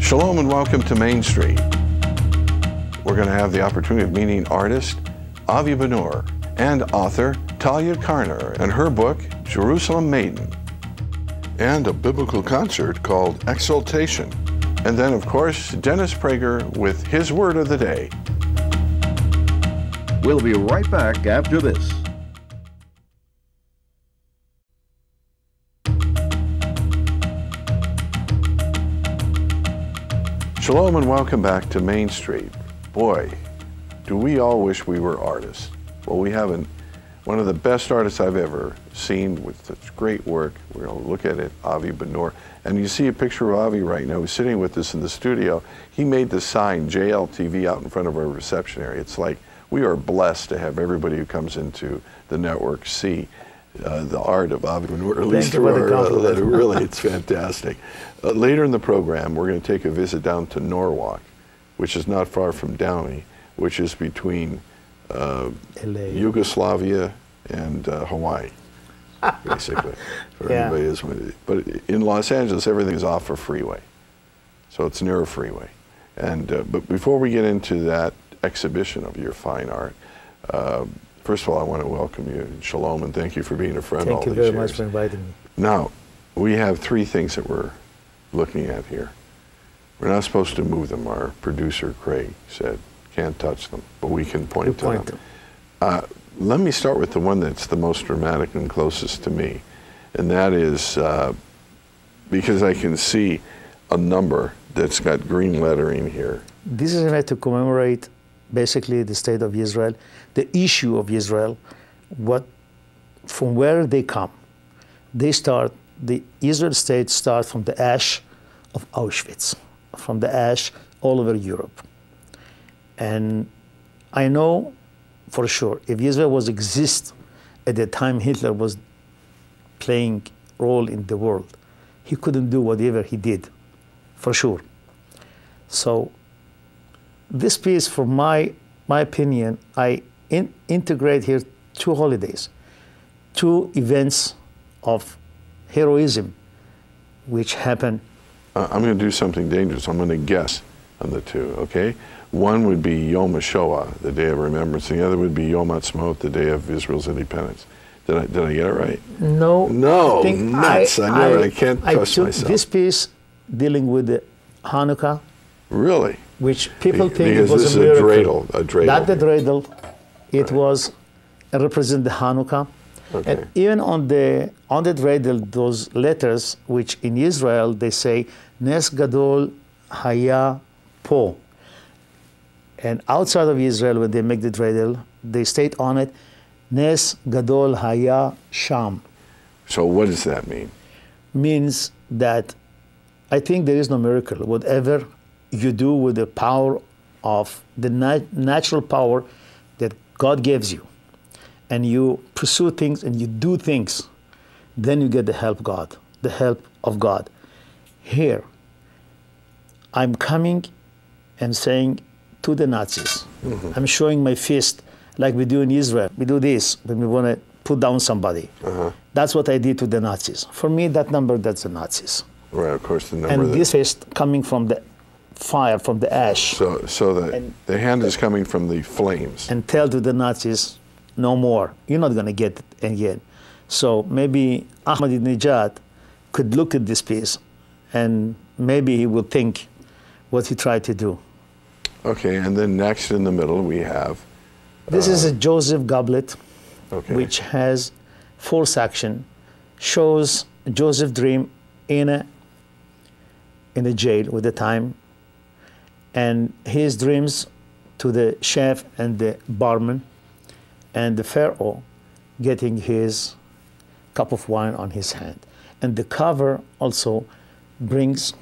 Shalom and welcome to Main Street. We're going to have the opportunity of meeting artist Avi Binur and author Talia Karner and her book, Jerusalem Maiden, and a biblical concert called Exaltation. And then, of course, Dennis Prager with his word of the day. We'll be right back after this. Shalom and welcome back to Main Street. Boy, do we all wish we were artists. Well, we have one of the best artists I've ever seen with such great work. We're going to look at it, Avi Binur. And you see a picture of Avi right now. He's sitting with us in the studio. He made the sign JLTV out in front of our reception area. It's like we are blessed to have everybody who comes into the network see the art of Avi Binur, at least through our letter. Really, it's fantastic. Later in the program, we're going to take a visit down to Norwalk, which is not far from Downey, which is between Yugoslavia and Hawaii, basically. For anybody who's, but in Los Angeles, everything is off a freeway, so it's near a freeway. And but before we get into that exhibition of your fine art, first of all, I want to welcome you, Shalom, and thank you for being a friend all these years. Thank you very much for inviting me. Now, we have three things that we're looking at here. We're not supposed to move them. Our producer, Craig, said, can't touch them, but we can point to them. Let me start with the one that's the most dramatic and closest to me, and that is because I can see a number that's got green lettering here. This is meant to commemorate basically the state of Israel, the issue of Israel, from where they come. They start, the Israel state starts from the ash of Auschwitz, from the ash all over Europe. And I know for sure, if Israel was exist at the time Hitler was playing role in the world, he couldn't do whatever he did, for sure. So this piece, for my opinion, I integrate here two holidays, two events of heroism which happen. I'm going to do something dangerous. I'm going to guess on the two, okay? One would be Yom HaShoah, the Day of Remembrance, and the other would be Yom Ha'atzmaut, the Day of Israel's independence. Did I get it right? No. No, nuts. I know it. I can't trust myself. This piece dealing with the Hanukkah. Really? Which people think it was this a miracle. Is a dreidel. Not the dreidel. It was represent the Hanukkah. Okay. And even on the dreidel, those letters, which in Israel they say Nes Gadol Haya Po. And outside of Israel, when they make the dreidel, they state on it Nes Gadol Haya Sham. So what does that mean? Means that I think there is no miracle. Whatever you do with the power of the natural power that God gives you, and you pursue things and you do things, then you get the help of God. Here, I'm coming and saying to the Nazis, I'm showing my fist like we do in Israel. We do this when we want to put down somebody. That's what I did to the Nazis. For me, that's the Nazis. Right, of course, the number. And this fist coming from the fire, from the ash. So the hand is coming from the flames. And tell to the Nazis, no more. You're not going to get it again. So maybe Ahmadinejad could look at this piece and maybe he will think what he tried to do. Okay, and then next in the middle we have... This is a Joseph goblet, which has 4 sections, shows Joseph dream in a jail with the time, and his dreams to the chef and the barman, and the Pharaoh getting his cup of wine on his hand. And the cover also brings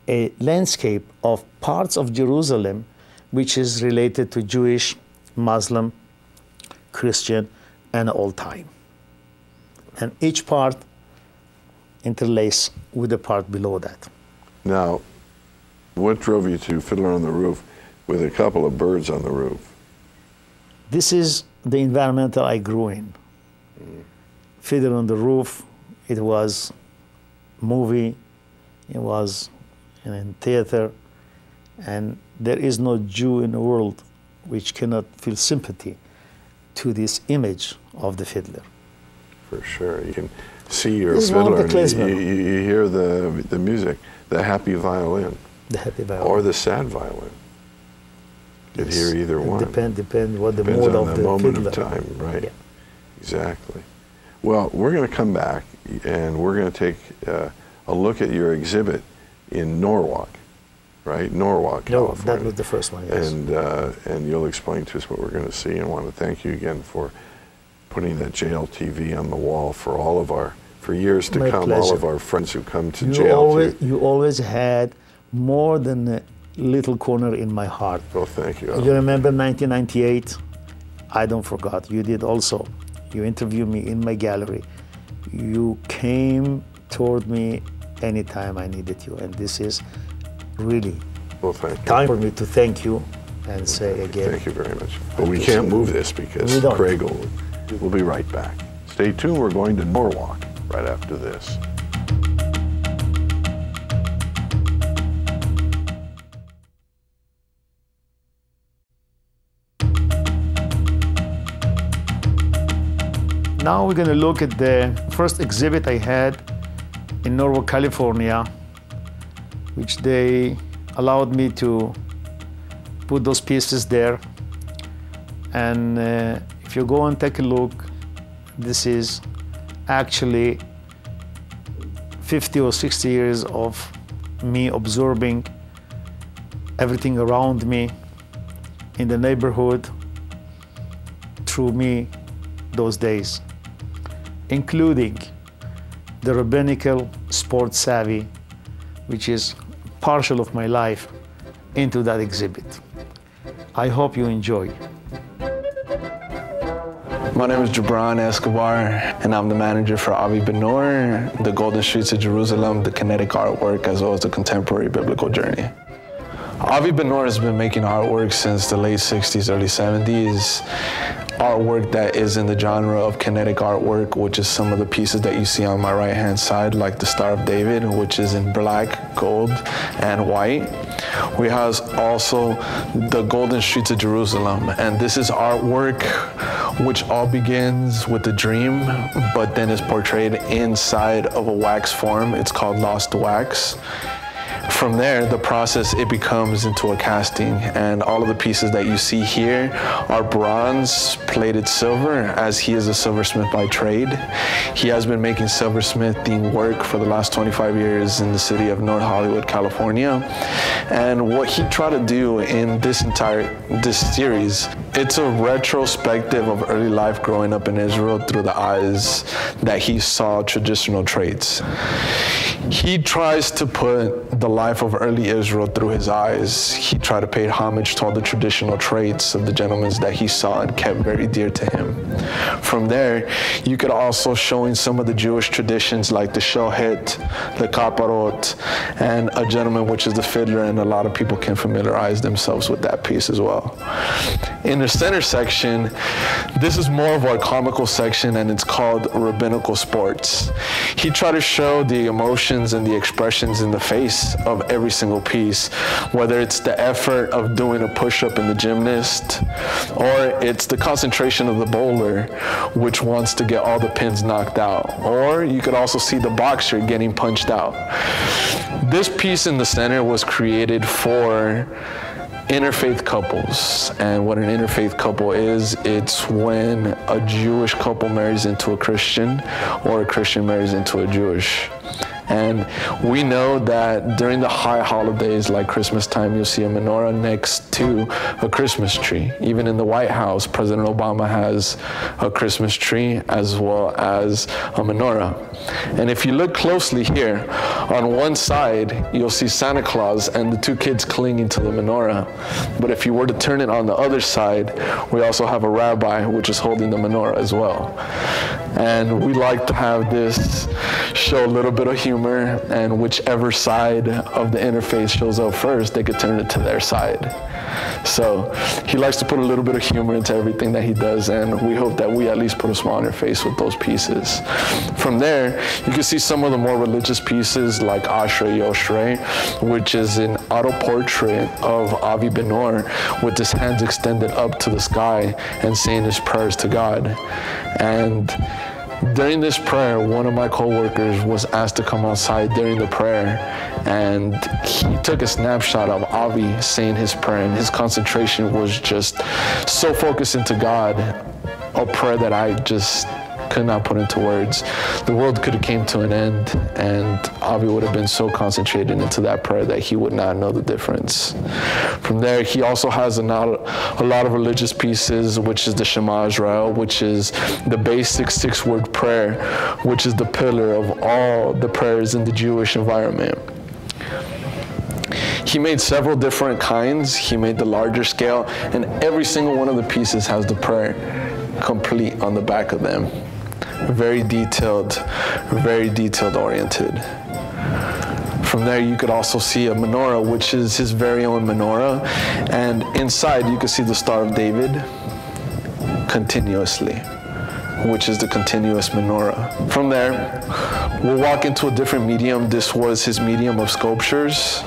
a landscape of parts of Jerusalem which is related to Jewish, Muslim, Christian, and all time. And each part interlaced with the part below that. Now, what drove you to Fiddler on the Roof with a couple of birds on the roof? This is the environment I grew in. Fiddler on the Roof, it was movie, it was and in theater. And there is no Jew in the world which cannot feel sympathy to this image of the fiddler. For sure. You can see your This is one of fiddler, the and klezmer. you hear the music, the happy violin, The happy violin. or the sad violin. You could hear either one. Depend what the Depends mood on of the the moment fiddler. of time, right? Yeah. Exactly. Well, we're going to come back and we're going to take a look at your exhibit in Norwalk, right? Norwalk, No, California. that was the first one, yes. And you'll explain to us what we're going to see. And I want to thank you again for putting that JLTV on the wall for all of our, for years to My come, all pleasure. of our friends who come to JLTV. You always had more than a little corner in my heart. Well, thank you. You remember 1998? I don't forget. You did also. You interviewed me in my gallery. You came toward me anytime I needed you. And this is really Well, thank you. time for me to thank you and say again. Thank you very much. But we can't move this because We don't. Craig will be right back. Stay tuned. We're going to Norwalk right after this. Now we're going to look at the first exhibit I had in Norwalk, California, which they allowed me to put those pieces there. And if you go and take a look, this is actually 50 or 60 years of me observing everything around me in the neighborhood through me those days, including the rabbinical sports savvy, which is partial of my life, into that exhibit. I hope you enjoy. My name is Gibran Escobar, and I'm the manager for Avi Binur, the Golden Streets of Jerusalem, the Kinetic Artwork, as well as the Contemporary Biblical Journey. Avi Binur has been making artwork since the late 60s, early 70s. Artwork that is in the genre of kinetic artwork, which is some of the pieces that you see on my right-hand side, like the Star of David, which is in black, gold, and white. We have also the Golden Streets of Jerusalem, and this is artwork which all begins with a dream, but then is portrayed inside of a wax form. It's called lost wax. From there, the process, it becomes into a casting, and all of the pieces that you see here are bronze plated silver, as he is a silversmith by trade. He has been making silversmithing work for the last 25 years in the city of North Hollywood, California. And what he tried to do in this series, it's a retrospective of early life growing up in Israel through the eyes that he saw traditional traits. He tries to put the life of early Israel through his eyes. He tried to pay homage to all the traditional traits of the gentlemen that he saw and kept very dear to him. From there, you could also show in some of the Jewish traditions like the shohet, the kaparot, and a gentleman which is the fiddler, and a lot of people can familiarize themselves with that piece as well. In the center section, this is more of our comical section, and it's called Rabbinical Sports. He tried to show the emotions and the expressions in the face of every single piece, whether it's the effort of doing a push-up in the gymnast, or it's the concentration of the bowler, which wants to get all the pins knocked out, or you could also see the boxer getting punched out. This piece in the center was created for interfaith couples, and what an interfaith couple is, it's when a Jewish couple marries into a Christian, or a Christian marries into a Jewish. And we know that during the high holidays like Christmas time, you'll see a menorah next to a Christmas tree. Even in the White House, President Obama has a Christmas tree as well as a menorah. And if you look closely here, on one side, you'll see Santa Claus and the two kids clinging to the menorah. But if you were to turn it on the other side, we also have a rabbi which is holding the menorah as well. And we like to have this show a little bit of humor, and whichever side of the interface shows up first, they could turn it to their side. So he likes to put a little bit of humor into everything that he does, and we hope that we at least put a smile on your face with those pieces. From there, you can see some of the more religious pieces like Ashrei Yoshrei, which is an auto-portrait of Avi Binur with his hands extended up to the sky and saying his prayers to God. And during this prayer, one of my co-workers was asked to come outside during the prayer, and he took a snapshot of Avi saying his prayer, and his concentration was just so focused into God, a prayer that I just could not put into words. The world could have came to an end, and Avi would have been so concentrated into that prayer that he would not know the difference. From there, he also has a lot of religious pieces, which is the Shema Israel, which is the basic 6-word prayer, which is the pillar of all the prayers in the Jewish environment. He made several different kinds. He made the larger scale, and every single one of the pieces has the prayer complete on the back of them. Very detailed oriented. From there, you could also see a menorah, which is his very own menorah, and inside you can see the Star of David continuously, which is the continuous menorah. From there, we'll walk into a different medium. This was his medium of sculptures.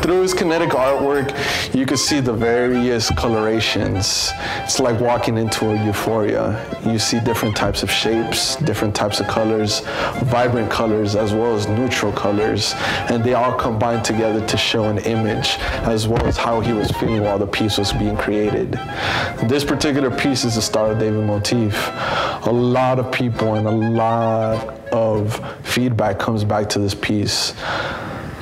Through his kinetic artwork, you can see the various colorations. It's like walking into a euphoria. You see different types of shapes, different types of colors, vibrant colors, as well as neutral colors, and they all combine together to show an image, as well as how he was feeling while the piece was being created. This particular piece is the Star of David motif. A lot of people and a lot of feedback comes back to this piece.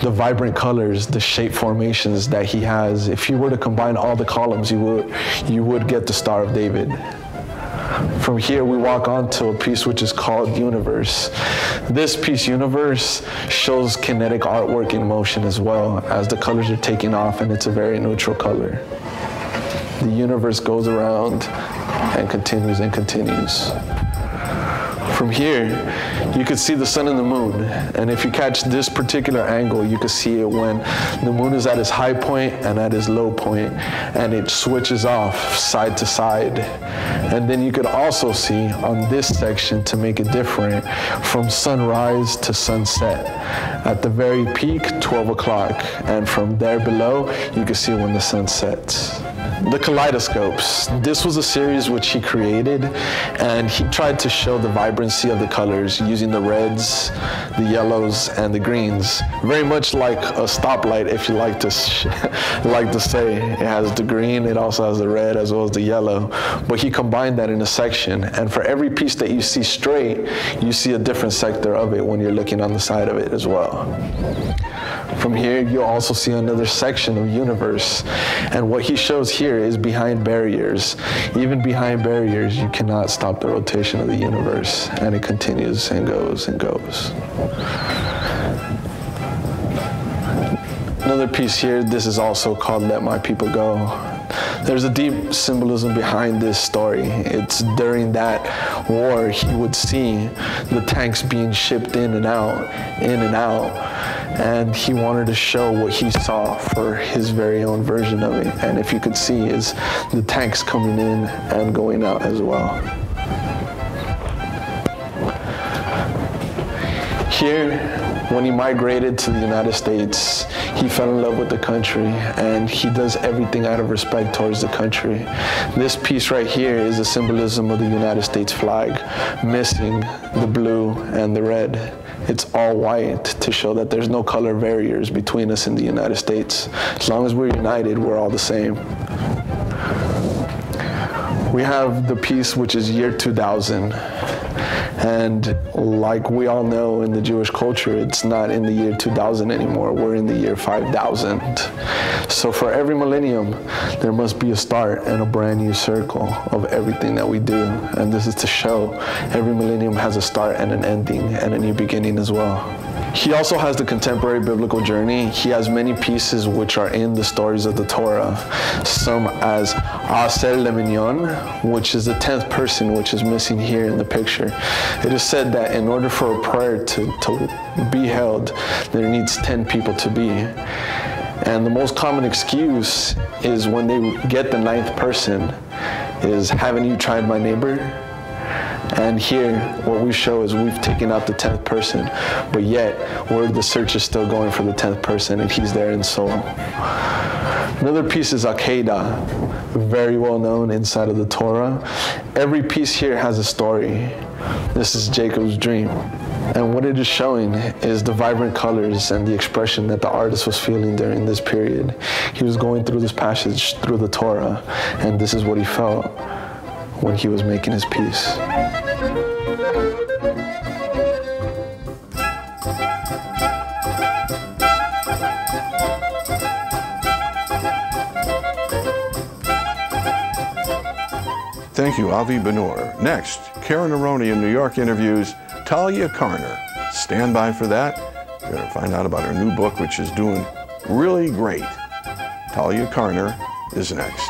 The vibrant colors, the shape formations that he has. If you were to combine all the columns, you would get the Star of David. From here, we walk on to a piece which is called Universe. This piece, Universe, shows kinetic artwork in motion as well, as the colors are taking off, and it's a very neutral color. The universe goes around and continues and continues. From here, you could see the sun and the moon, and if you catch this particular angle, you can see it when the moon is at its high point and at its low point, and it switches off side to side. And then you could also see on this section, to make it different, from sunrise to sunset. At the very peak, 12 o'clock, and from there below, you can see when the sun sets. The kaleidoscopes. This was a series which he created, and he tried to show the vibrancy of the colors using the reds, the yellows, and the greens. Very much like a stoplight, if you like to say. It has the green, it also has the red, as well as the yellow. But he combined that in a section, and for every piece that you see straight, you see a different sector of it when you're looking on the side of it as well. From here, you'll also see another section of Universe, and what he shows here is behind barriers. Even behind barriers, you cannot stop the rotation of the universe, and it continues and goes and goes. Another piece here, this is also called Let My People Go. There's a deep symbolism behind this story. It's during that war, he would see the tanks being shipped in and out, and he wanted to show what he saw for his very own version of it. And if you could see, is the tanks coming in and going out as well. Here, when he migrated to the United States, he fell in love with the country, and he does everything out of respect towards the country. This piece right here is a symbolism of the United States flag, missing the blue and the red. It's all white to show that there's no color barriers between us in the United States. As long as we're united, we're all the same. We have the piece which is year 2000. And like we all know in the Jewish culture, it's not in the year 2000 anymore. We're in the year 5000. So for every millennium, there must be a start and a brand new circle of everything that we do. And this is to show every millennium has a start and an ending and a new beginning as well. He also has the contemporary biblical journey. He has many pieces which are in the stories of the Torah, some as Aser Leminyon, which is the 10th person, which is missing here in the picture. It is said that in order for a prayer to be held, there needs 10 people to be. And the most common excuse is when they get the 9th person is, haven't you tried my neighbor? And here, what we show is we've taken out the 10th person, but yet the search is still going for the 10th person, and he's there in soul. Another piece is Akedah, very well known inside of the Torah. Every piece here has a story. This is Jacob's dream. And what it is showing is the vibrant colors and the expression that the artist was feeling during this period. He was going through this passage through the Torah, and this is what he felt when he was making his piece. Thank you, Avi Binur. Next, Karen Aroni in New York interviews Talia Karner. Stand by for that. You're going to find out about her new book, which is doing really great. Talia Karner is next.